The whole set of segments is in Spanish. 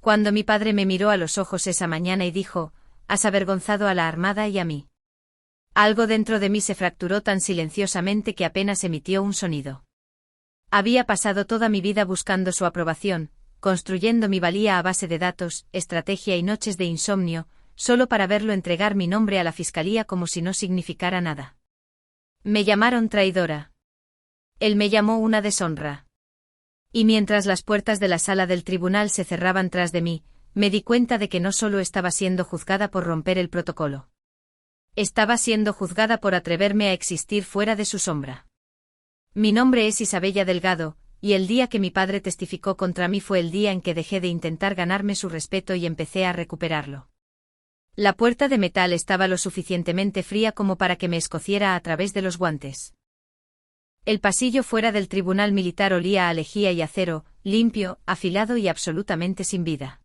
Cuando mi padre me miró a los ojos esa mañana y dijo, «Has avergonzado a la Armada y a mí». Algo dentro de mí se fracturó tan silenciosamente que apenas emitió un sonido. Había pasado toda mi vida buscando su aprobación, construyendo mi valía a base de datos, estrategia y noches de insomnio, solo para verlo entregar mi nombre a la fiscalía como si no significara nada. Me llamaron traidora. Él me llamó una deshonra. Y mientras las puertas de la sala del tribunal se cerraban tras de mí, me di cuenta de que no solo estaba siendo juzgada por romper el protocolo. Estaba siendo juzgada por atreverme a existir fuera de su sombra. Mi nombre es Isabella Delgado, y el día que mi padre testificó contra mí fue el día en que dejé de intentar ganarme su respeto y empecé a recuperarlo. La puerta de metal estaba lo suficientemente fría como para que me escociera a través de los guantes. El pasillo fuera del tribunal militar olía a lejía y acero, limpio, afilado y absolutamente sin vida.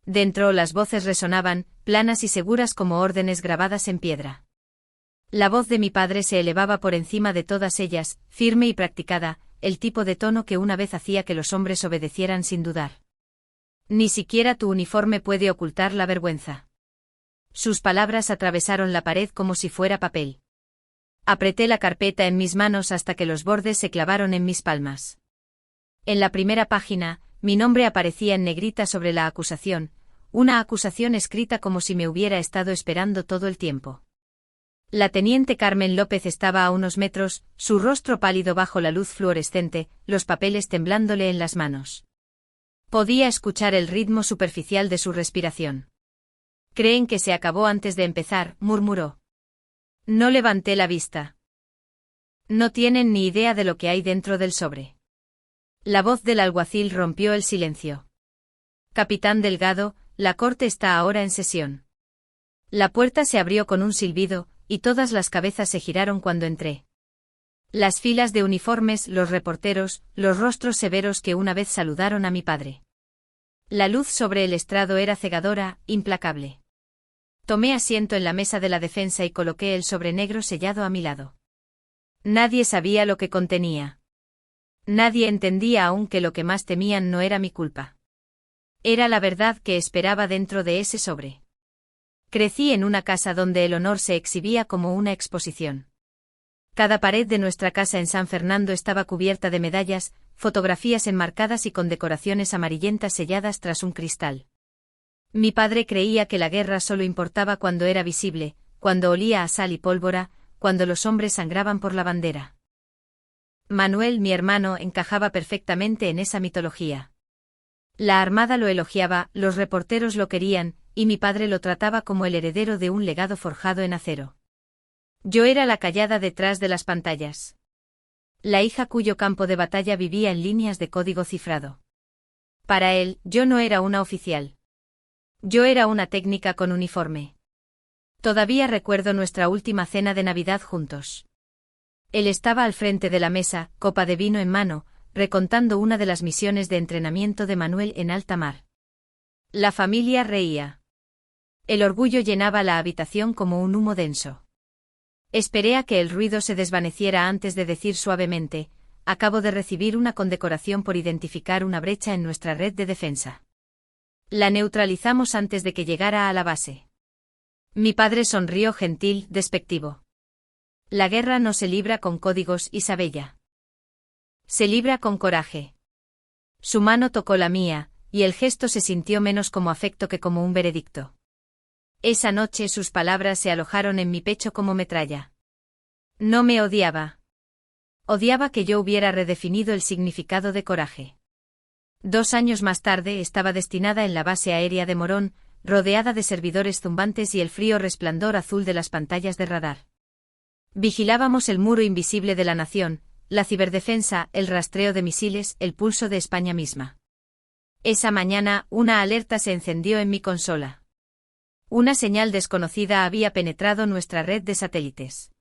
Dentro las voces resonaban, planas y seguras como órdenes grabadas en piedra. La voz de mi padre se elevaba por encima de todas ellas, firme y practicada, el tipo de tono que una vez hacía que los hombres obedecieran sin dudar. Ni siquiera tu uniforme puede ocultar la vergüenza. Sus palabras atravesaron la pared como si fuera papel. Apreté la carpeta en mis manos hasta que los bordes se clavaron en mis palmas. En la primera página, mi nombre aparecía en negrita sobre la acusación, una acusación escrita como si me hubiera estado esperando todo el tiempo. La teniente Carmen López estaba a unos metros, su rostro pálido bajo la luz fluorescente, los papeles temblándole en las manos. Podía escuchar el ritmo superficial de su respiración. «Creen que se acabó antes de empezar», murmuró. No levanté la vista. No tienen ni idea de lo que hay dentro del sobre. La voz del alguacil rompió el silencio. Capitán Delgado, la corte está ahora en sesión. La puerta se abrió con un silbido, y todas las cabezas se giraron cuando entré. Las filas de uniformes, los reporteros, los rostros severos que una vez saludaron a mi padre. La luz sobre el estrado era cegadora, implacable. Tomé asiento en la mesa de la defensa y coloqué el sobre negro sellado a mi lado. Nadie sabía lo que contenía. Nadie entendía aún que lo que más temían no era mi culpa. Era la verdad que esperaba dentro de ese sobre. Crecí en una casa donde el honor se exhibía como una exposición. Cada pared de nuestra casa en San Fernando estaba cubierta de medallas, fotografías enmarcadas y con decoraciones amarillentas selladas tras un cristal. Mi padre creía que la guerra solo importaba cuando era visible, cuando olía a sal y pólvora, cuando los hombres sangraban por la bandera. Manuel, mi hermano, encajaba perfectamente en esa mitología. La Armada lo elogiaba, los reporteros lo querían, y mi padre lo trataba como el heredero de un legado forjado en acero. Yo era la callada detrás de las pantallas. La hija cuyo campo de batalla vivía en líneas de código cifrado. Para él, yo no era una oficial. Yo era una técnica con uniforme. Todavía recuerdo nuestra última cena de Navidad juntos. Él estaba al frente de la mesa, copa de vino en mano, recontando una de las misiones de entrenamiento de Manuel en alta mar. La familia reía. El orgullo llenaba la habitación como un humo denso. Esperé a que el ruido se desvaneciera antes de decir suavemente, acabo de recibir una condecoración por identificar una brecha en nuestra red de defensa. La neutralizamos antes de que llegara a la base. Mi padre sonrió gentil, despectivo. La guerra no se libra con códigos, Isabella. Se libra con coraje. Su mano tocó la mía, y el gesto se sintió menos como afecto que como un veredicto. Esa noche sus palabras se alojaron en mi pecho como metralla. No me odiaba. Odiaba que yo hubiera redefinido el significado de coraje. 2 años más tarde estaba destinada en la base aérea de Morón, rodeada de servidores zumbantes y el frío resplandor azul de las pantallas de radar. Vigilábamos el muro invisible de la nación, la ciberdefensa, el rastreo de misiles, el pulso de España misma. Esa mañana, una alerta se encendió en mi consola. Una señal desconocida había penetrado nuestra red de satélites.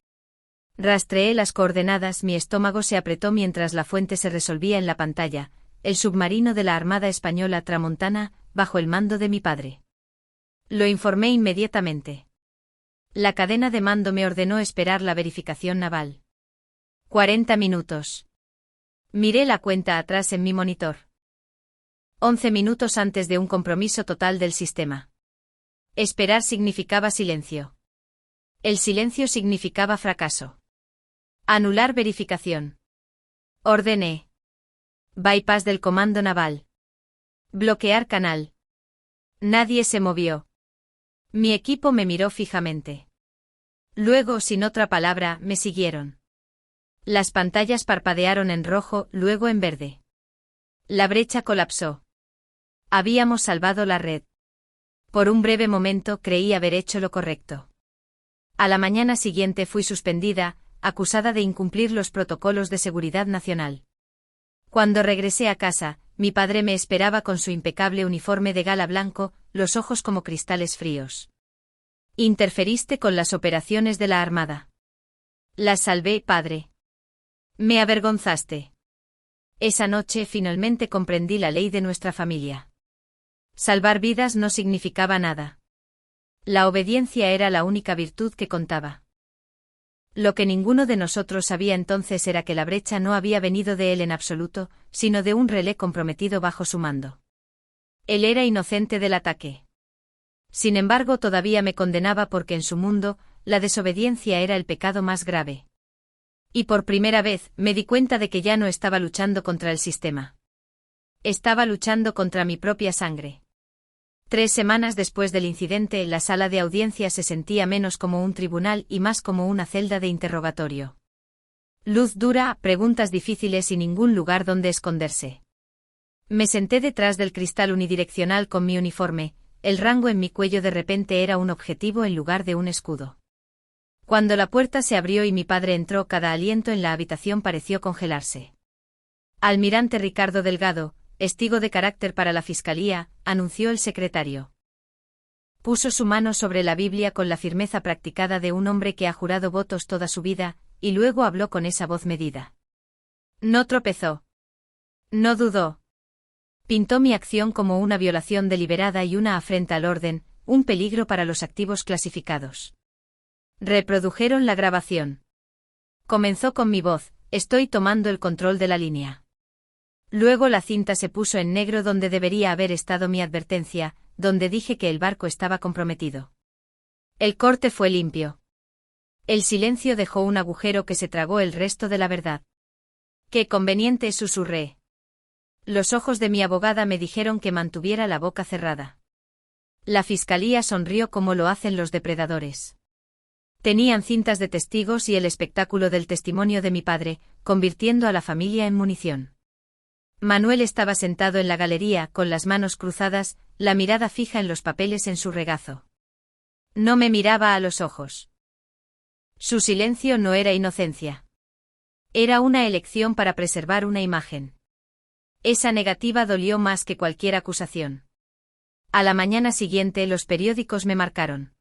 Rastreé las coordenadas, mi estómago se apretó mientras la fuente se resolvía en la pantalla. El submarino de la Armada Española Tramontana, bajo el mando de mi padre. Lo informé inmediatamente. La cadena de mando me ordenó esperar la verificación naval. 40 minutos. Miré la cuenta atrás en mi monitor. 11 minutos antes de un compromiso total del sistema. Esperar significaba silencio. El silencio significaba fracaso. Anular verificación. Ordené. Bypass del comando naval. Bloquear canal. Nadie se movió. Mi equipo me miró fijamente. Luego, sin otra palabra, me siguieron. Las pantallas parpadearon en rojo, luego en verde. La brecha colapsó. Habíamos salvado la red. Por un breve momento creí haber hecho lo correcto. A la mañana siguiente fui suspendida, acusada de incumplir los protocolos de seguridad nacional. Cuando regresé a casa, mi padre me esperaba con su impecable uniforme de gala blanco, los ojos como cristales fríos. Interferiste con las operaciones de la Armada. Las salvé, padre. Me avergonzaste. Esa noche finalmente comprendí la ley de nuestra familia. Salvar vidas no significaba nada. La obediencia era la única virtud que contaba. Lo que ninguno de nosotros sabía entonces era que la brecha no había venido de él en absoluto, sino de un relé comprometido bajo su mando. Él era inocente del ataque. Sin embargo, todavía me condenaba porque en su mundo, la desobediencia era el pecado más grave. Y por primera vez, me di cuenta de que ya no estaba luchando contra el sistema. Estaba luchando contra mi propia sangre. 3 semanas después del incidente, la sala de audiencia se sentía menos como un tribunal y más como una celda de interrogatorio. Luz dura, preguntas difíciles y ningún lugar donde esconderse. Me senté detrás del cristal unidireccional con mi uniforme, el rango en mi cuello de repente era un objetivo en lugar de un escudo. Cuando la puerta se abrió y mi padre entró, cada aliento en la habitación pareció congelarse. Almirante Ricardo Delgado, testigo de carácter para la Fiscalía, anunció el secretario. Puso su mano sobre la Biblia con la firmeza practicada de un hombre que ha jurado votos toda su vida, y luego habló con esa voz medida. No tropezó. No dudó. Pintó mi acción como una violación deliberada y una afrenta al orden, un peligro para los activos clasificados. Reprodujeron la grabación. Comenzó con mi voz: estoy tomando el control de la línea. Luego la cinta se puso en negro donde debería haber estado mi advertencia, donde dije que el barco estaba comprometido. El corte fue limpio. El silencio dejó un agujero que se tragó el resto de la verdad. Qué conveniente, susurré. Los ojos de mi abogada me dijeron que mantuviera la boca cerrada. La fiscalía sonrió como lo hacen los depredadores. Tenían cintas de testigos y el espectáculo del testimonio de mi padre, convirtiendo a la familia en munición. Manuel estaba sentado en la galería, con las manos cruzadas, la mirada fija en los papeles en su regazo. No me miraba a los ojos. Su silencio no era inocencia. Era una elección para preservar una imagen. Esa negativa dolió más que cualquier acusación. A la mañana siguiente los periódicos me marcaron.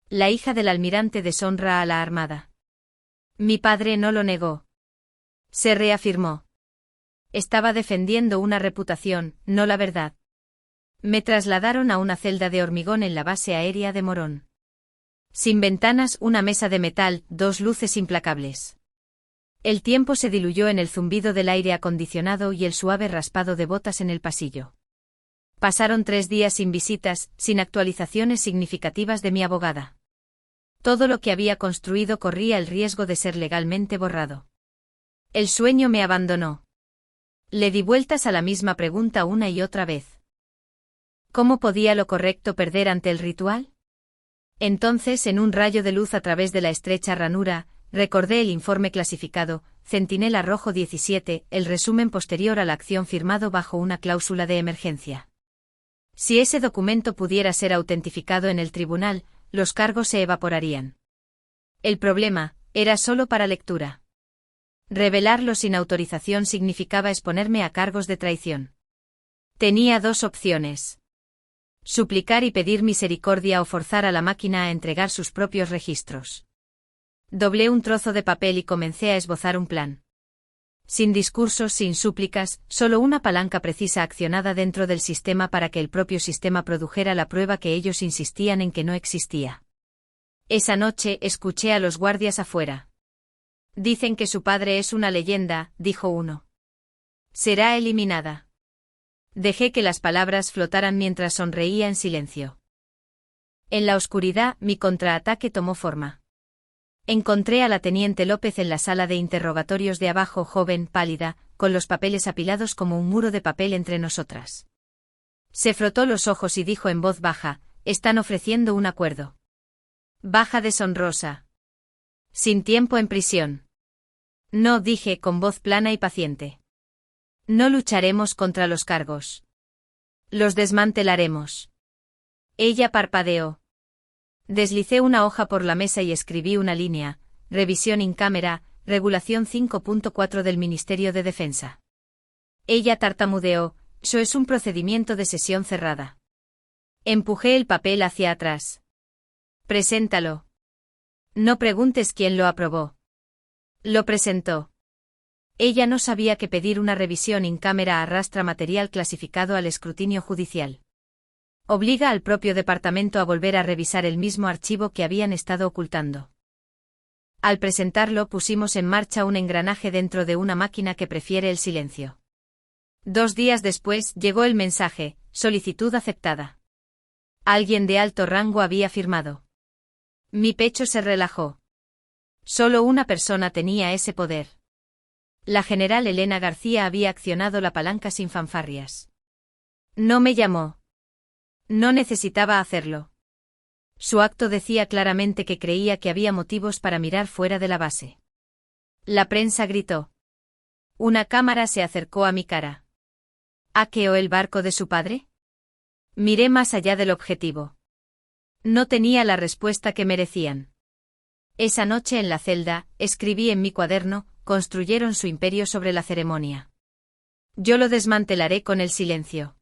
La hija del almirante deshonra a la Armada. Mi padre no lo negó. Se reafirmó. Estaba defendiendo una reputación, no la verdad. Me trasladaron a una celda de hormigón en la base aérea de Morón. Sin ventanas, una mesa de metal, 2 luces implacables. El tiempo se diluyó en el zumbido del aire acondicionado y el suave raspado de botas en el pasillo. Pasaron 3 días sin visitas, sin actualizaciones significativas de mi abogada. Todo lo que había construido corría el riesgo de ser legalmente borrado. El sueño me abandonó. Le di vueltas a la misma pregunta una y otra vez. ¿Cómo podía lo correcto perder ante el ritual? Entonces, en un rayo de luz a través de la estrecha ranura, recordé el informe clasificado, Centinela Rojo 17, el resumen posterior a la acción firmado bajo una cláusula de emergencia. Si ese documento pudiera ser autentificado en el tribunal, los cargos se evaporarían. El problema era solo para lectura. Revelarlo sin autorización significaba exponerme a cargos de traición. Tenía 2 opciones. Suplicar y pedir misericordia o forzar a la máquina a entregar sus propios registros. Doblé un trozo de papel y comencé a esbozar un plan. Sin discursos, sin súplicas, solo una palanca precisa accionada dentro del sistema para que el propio sistema produjera la prueba que ellos insistían en que no existía. Esa noche escuché a los guardias afuera. Dicen que su padre es una leyenda, dijo uno. Será eliminada. Dejé que las palabras flotaran mientras sonreía en silencio. En la oscuridad, mi contraataque tomó forma. Encontré a la teniente López en la sala de interrogatorios de abajo, joven, pálida, con los papeles apilados como un muro de papel entre nosotras. Se frotó los ojos y dijo en voz baja: «Están ofreciendo un acuerdo». Baja deshonrosa. Sin tiempo en prisión. No, dije con voz plana y paciente. No lucharemos contra los cargos. Los desmantelaremos. Ella parpadeó. Deslicé una hoja por la mesa y escribí una línea: revisión in camera, regulación 5.4 del Ministerio de Defensa. Ella tartamudeó: «Eso es un procedimiento de sesión cerrada». Empujé el papel hacia atrás. «Preséntalo». «No preguntes quién lo aprobó». Lo presentó. Ella no sabía que pedir una revisión in camera arrastra material clasificado al escrutinio judicial. Obliga al propio departamento a volver a revisar el mismo archivo que habían estado ocultando. Al presentarlo, pusimos en marcha un engranaje dentro de una máquina que prefiere el silencio. 2 días después, llegó el mensaje: solicitud aceptada. Alguien de alto rango había firmado. Mi pecho se relajó. Solo una persona tenía ese poder. La general Elena García había accionado la palanca sin fanfarrias. No me llamó. No necesitaba hacerlo. Su acto decía claramente que creía que había motivos para mirar fuera de la base. La prensa gritó. Una cámara se acercó a mi cara. ¿Hackeó el barco de su padre? Miré más allá del objetivo. No tenía la respuesta que merecían. Esa noche en la celda, escribí en mi cuaderno: construyeron su imperio sobre la ceremonia. Yo lo desmantelaré con el silencio.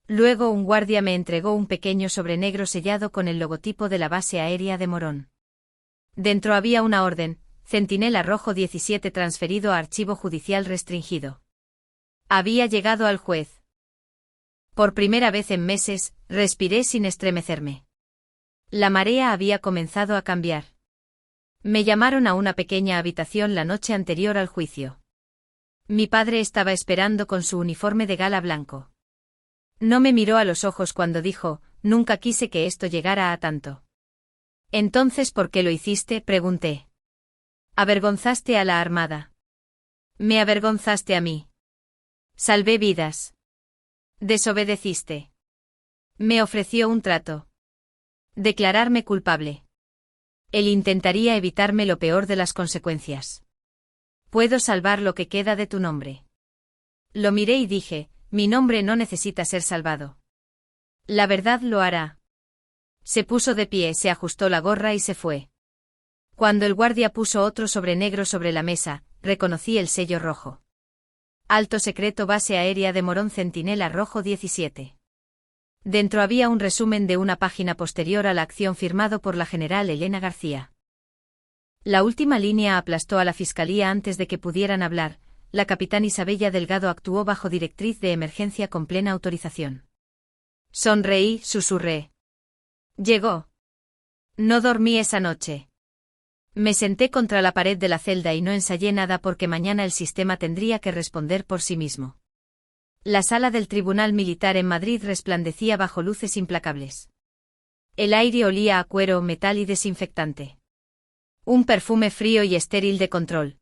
Luego un guardia me entregó un pequeño sobre negro sellado con el logotipo de la base aérea de Morón. Dentro había una orden: Centinela Rojo 17 transferido a archivo judicial restringido. Había llegado al juez. Por primera vez en meses, respiré sin estremecerme. La marea había comenzado a cambiar. Me llamaron a una pequeña habitación la noche anterior al juicio. Mi padre estaba esperando con su uniforme de gala blanco. No me miró a los ojos cuando dijo: nunca quise que esto llegara a tanto. Entonces, ¿por qué lo hiciste?, pregunté. Avergonzaste a la Armada. Me avergonzaste a mí. Salvé vidas. Desobedeciste. Me ofreció un trato. Declararme culpable. Él intentaría evitarme lo peor de las consecuencias. Puedo salvar lo que queda de tu nombre. Lo miré y dije: mi nombre no necesita ser salvado. La verdad lo hará. Se puso de pie, se ajustó la gorra y se fue. Cuando el guardia puso otro sobre negro sobre la mesa, reconocí el sello rojo. Alto secreto, base aérea de Morón, Centinela Rojo 17. Dentro había un resumen de una página posterior a la acción firmado por la general Elena García. La última línea aplastó a la fiscalía antes de que pudieran hablar. La capitán Isabella Delgado actuó bajo directriz de emergencia con plena autorización. Sonreí, susurré. Llegó. No dormí esa noche. Me senté contra la pared de la celda y no ensayé nada porque mañana el sistema tendría que responder por sí mismo. La sala del Tribunal Militar en Madrid resplandecía bajo luces implacables. El aire olía a cuero, metal y desinfectante. Un perfume frío y estéril de control.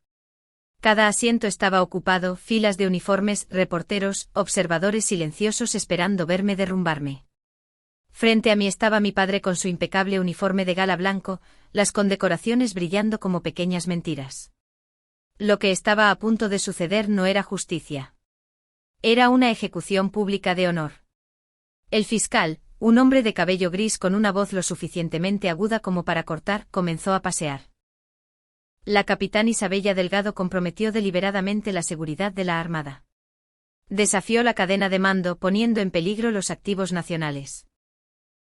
Cada asiento estaba ocupado, filas de uniformes, reporteros, observadores silenciosos esperando verme derrumbarme. Frente a mí estaba mi padre con su impecable uniforme de gala blanco, las condecoraciones brillando como pequeñas mentiras. Lo que estaba a punto de suceder no era justicia. Era una ejecución pública de honor. El fiscal, un hombre de cabello gris con una voz lo suficientemente aguda como para cortar, comenzó a pasear. La capitán Isabella Delgado comprometió deliberadamente la seguridad de la Armada. Desafió la cadena de mando, poniendo en peligro los activos nacionales.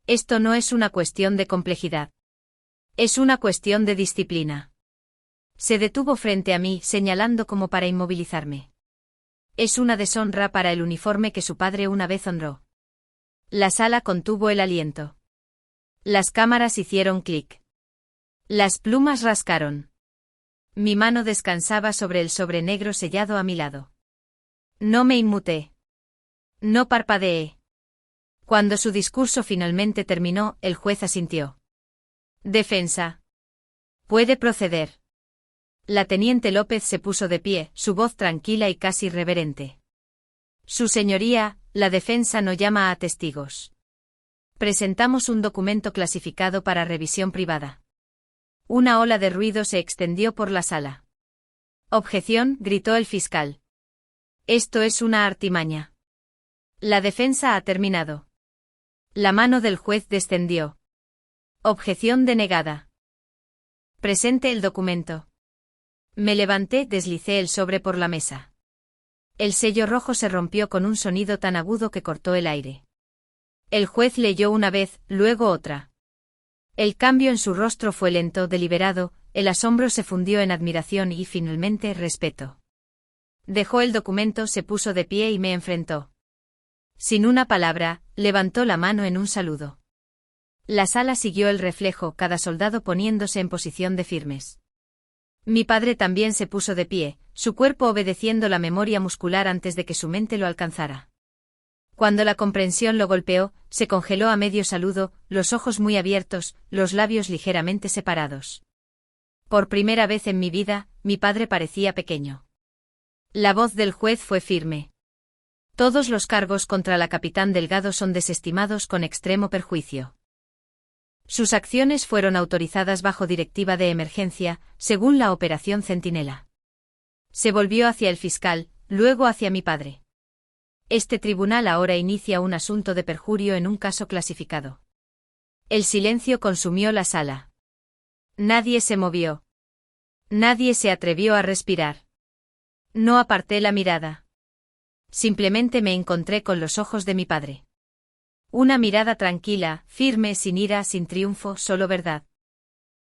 Esto no es una cuestión de complejidad. Es una cuestión de disciplina. Se detuvo frente a mí, señalando como para inmovilizarme. Es una deshonra para el uniforme que su padre una vez honró. La sala contuvo el aliento. Las cámaras hicieron clic. Las plumas rascaron. Mi mano descansaba sobre el sobre negro sellado a mi lado. No me inmuté. No parpadeé. Cuando su discurso finalmente terminó, el juez asintió. Defensa. Puede proceder. La teniente López se puso de pie, su voz tranquila y casi reverente. Su señoría, la defensa no llama a testigos. Presentamos un documento clasificado para revisión privada. Una ola de ruido se extendió por la sala. Objeción, gritó el fiscal. Esto es una artimaña. La defensa ha terminado. La mano del juez descendió. Objeción denegada. Presente el documento. Me levanté, deslicé el sobre por la mesa. El sello rojo se rompió con un sonido tan agudo que cortó el aire. El juez leyó una vez, luego otra. El cambio en su rostro fue lento, deliberado, el asombro se fundió en admiración y, finalmente, respeto. Dejó el documento, se puso de pie y me enfrentó. Sin una palabra, levantó la mano en un saludo. La sala siguió el reflejo, cada soldado poniéndose en posición de firmes. Mi padre también se puso de pie, su cuerpo obedeciendo la memoria muscular antes de que su mente lo alcanzara. Cuando la comprensión lo golpeó, se congeló a medio saludo, los ojos muy abiertos, los labios ligeramente separados. Por primera vez en mi vida, mi padre parecía pequeño. La voz del juez fue firme. Todos los cargos contra la capitán Delgado son desestimados con extremo perjuicio. Sus acciones fueron autorizadas bajo directiva de emergencia, según la Operación Centinela. Se volvió hacia el fiscal, luego hacia mi padre. Este tribunal ahora inicia un asunto de perjurio en un caso clasificado. El silencio consumió la sala. Nadie se movió. Nadie se atrevió a respirar. No aparté la mirada. Simplemente me encontré con los ojos de mi padre. Una mirada tranquila, firme, sin ira, sin triunfo, solo verdad.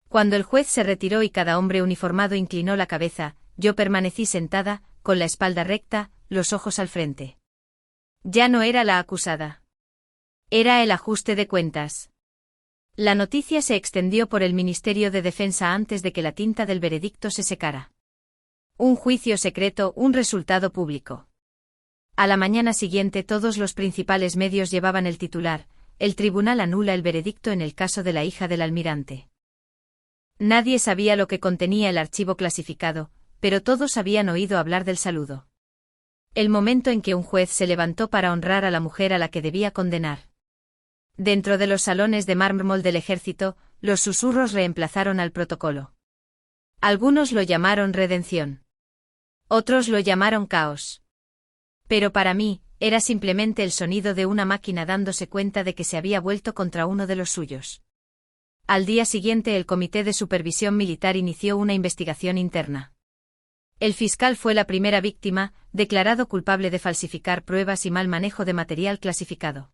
Cuando el juez se retiró y cada hombre uniformado inclinó la cabeza, yo permanecí sentada, con la espalda recta, los ojos al frente. Ya no era la acusada. Era el ajuste de cuentas. La noticia se extendió por el Ministerio de Defensa antes de que la tinta del veredicto se secara. Un juicio secreto, un resultado público. A la mañana siguiente todos los principales medios llevaban el titular: el tribunal anula el veredicto en el caso de la hija del almirante. Nadie sabía lo que contenía el archivo clasificado, pero todos habían oído hablar del saludo. El momento en que un juez se levantó para honrar a la mujer a la que debía condenar. Dentro de los salones de mármol del ejército, los susurros reemplazaron al protocolo. Algunos lo llamaron redención. Otros lo llamaron caos. Pero para mí, era simplemente el sonido de una máquina dándose cuenta de que se había vuelto contra uno de los suyos. Al día siguiente el Comité de Supervisión Militar inició una investigación interna. El fiscal fue la primera víctima, declarado culpable de falsificar pruebas y mal manejo de material clasificado.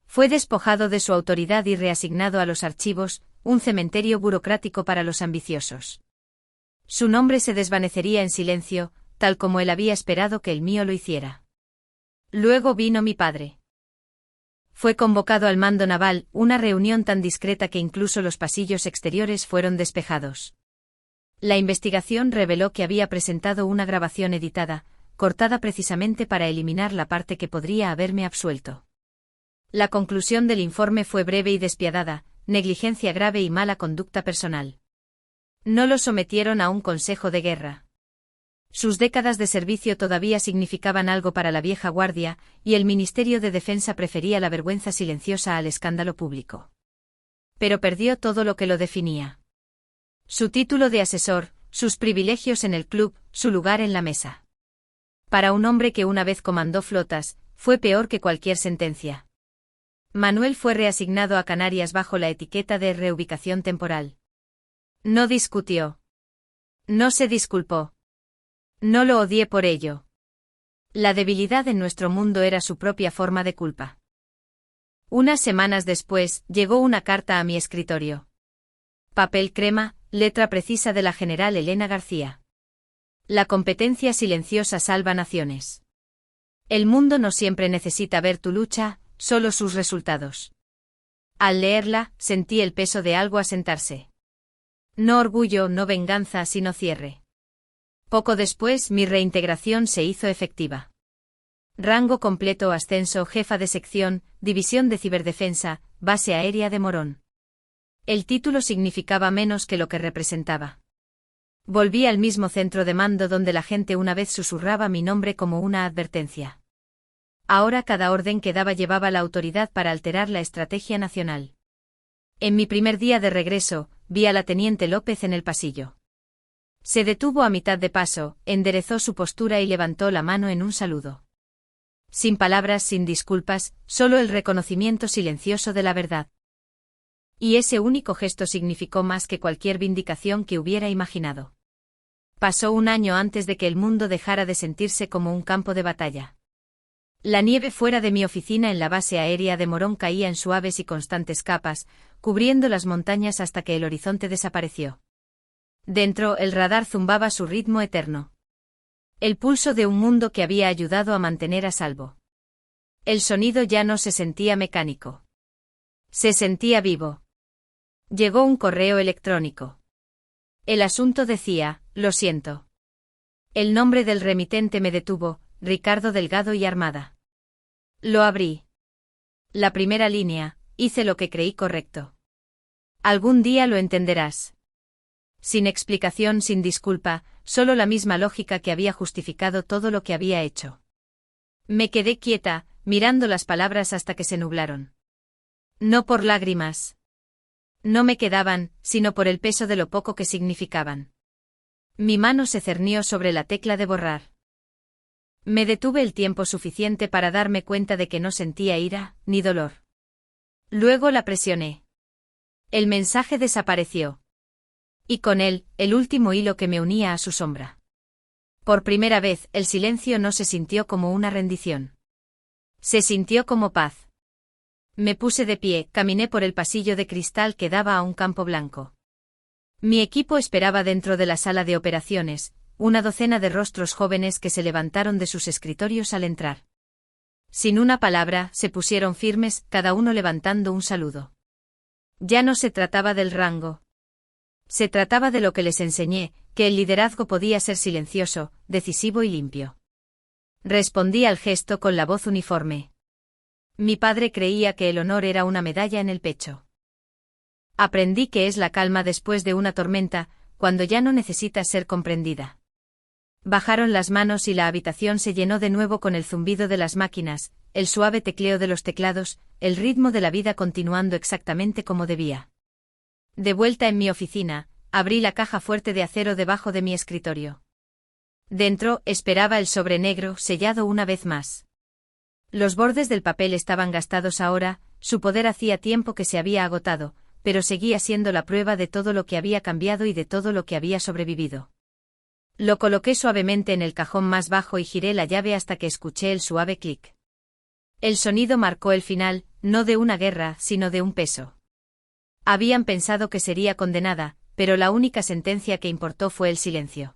Fue despojado de su autoridad y reasignado a los archivos, un cementerio burocrático para los ambiciosos. Su nombre se desvanecería en silencio, tal como él había esperado que el mío lo hiciera. Luego vino mi padre. Fue convocado al mando naval, una reunión tan discreta que incluso los pasillos exteriores fueron despejados. La investigación reveló que había presentado una grabación editada, cortada precisamente para eliminar la parte que podría haberme absuelto. La conclusión del informe fue breve y despiadada: negligencia grave y mala conducta personal. No lo sometieron a un consejo de guerra. Sus décadas de servicio todavía significaban algo para la vieja guardia, y el Ministerio de Defensa prefería la vergüenza silenciosa al escándalo público. Pero perdió todo lo que lo definía. Su título de asesor, sus privilegios en el club, su lugar en la mesa. Para un hombre que una vez comandó flotas, fue peor que cualquier sentencia. Manuel fue reasignado a Canarias bajo la etiqueta de reubicación temporal. No discutió. No se disculpó. No lo odié por ello. La debilidad en nuestro mundo era su propia forma de culpa. Unas semanas después, llegó una carta a mi escritorio. Papel crema, letra precisa de la general Elena García. La competencia silenciosa salva naciones. El mundo no siempre necesita ver tu lucha, solo sus resultados. Al leerla, sentí el peso de algo asentarse. No orgullo, no venganza, sino cierre. Poco después mi reintegración se hizo efectiva. Rango completo: ascenso, jefa de sección, división de ciberdefensa, base aérea de Morón. El título significaba menos que lo que representaba. Volví al mismo centro de mando donde la gente una vez susurraba mi nombre como una advertencia. Ahora cada orden que daba llevaba la autoridad para alterar la estrategia nacional. En mi primer día de regreso, vi a la teniente López en el pasillo. Se detuvo a mitad de paso, enderezó su postura y levantó la mano en un saludo. Sin palabras, sin disculpas, solo el reconocimiento silencioso de la verdad. Y ese único gesto significó más que cualquier vindicación que hubiera imaginado. Pasó un año antes de que el mundo dejara de sentirse como un campo de batalla. La nieve fuera de mi oficina en la base aérea de Morón caía en suaves y constantes capas, cubriendo las montañas hasta que el horizonte desapareció. Dentro, el radar zumbaba su ritmo eterno. El pulso de un mundo que había ayudado a mantener a salvo. El sonido ya no se sentía mecánico. Se sentía vivo. Llegó un correo electrónico. El asunto decía: lo siento. El nombre del remitente me detuvo: Ricardo Delgado y Armada. Lo abrí. La primera línea: hice lo que creí correcto. Algún día lo entenderás. Sin explicación, sin disculpa, solo la misma lógica que había justificado todo lo que había hecho. Me quedé quieta, mirando las palabras hasta que se nublaron. No por lágrimas. No me quedaban, sino por el peso de lo poco que significaban. Mi mano se cernió sobre la tecla de borrar. Me detuve el tiempo suficiente para darme cuenta de que no sentía ira, ni dolor. Luego la presioné. El mensaje desapareció. Y con él, el último hilo que me unía a su sombra. Por primera vez, el silencio no se sintió como una rendición. Se sintió como paz. Me puse de pie, caminé por el pasillo de cristal que daba a un campo blanco. Mi equipo esperaba dentro de la sala de operaciones, una docena de rostros jóvenes que se levantaron de sus escritorios al entrar. Sin una palabra, se pusieron firmes, cada uno levantando un saludo. Ya no se trataba del rango. Se trataba de lo que les enseñé, que el liderazgo podía ser silencioso, decisivo y limpio. Respondí al gesto con la voz uniforme. Mi padre creía que el honor era una medalla en el pecho. Aprendí que es la calma después de una tormenta, cuando ya no necesitas ser comprendida. Bajaron las manos y la habitación se llenó de nuevo con el zumbido de las máquinas, el suave tecleo de los teclados, el ritmo de la vida continuando exactamente como debía. De vuelta en mi oficina, abrí la caja fuerte de acero debajo de mi escritorio. Dentro, esperaba el sobre negro, sellado una vez más. Los bordes del papel estaban gastados ahora, su poder hacía tiempo que se había agotado, pero seguía siendo la prueba de todo lo que había cambiado y de todo lo que había sobrevivido. Lo coloqué suavemente en el cajón más bajo y giré la llave hasta que escuché el suave clic. El sonido marcó el final, no de una guerra, sino de un peso. Habían pensado que sería condenada, pero la única sentencia que importó fue el silencio.